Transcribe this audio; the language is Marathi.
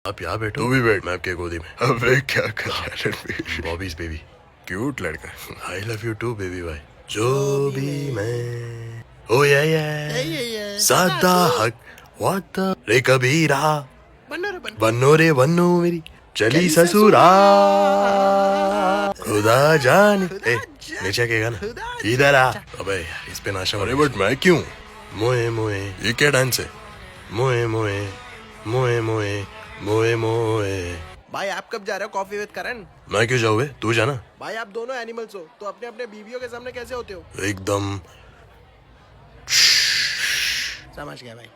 आप यहाँ बैठो, तू भी बैठ, मैं आपके गोदी में। अबे क्या कर रहा है रणबीर? बॉबीज बेबी, क्यूट लड़का। I love you too baby भाई। जो भी मैं ओ ये सादा हक वात रे कबीरा बन्नो रे बन्नो मेरी चली ससुरा खुदा जान। नीचे के गाना इधर आ। अबे इस पे नाशा। अरे बट मैं क्यों? मोए मोए ये क्या डांस है? मोए मोए मोए मोए मोए मोए। भाई आप कब जा रहे हो कॉफी विद करण? मैं क्यों जाऊँ बे? तू जाना। भाई आप दोनों एनिमल्स हो तो अपने अपने बीवियों के सामने कैसे होते हो? एकदम समझ गया भाई।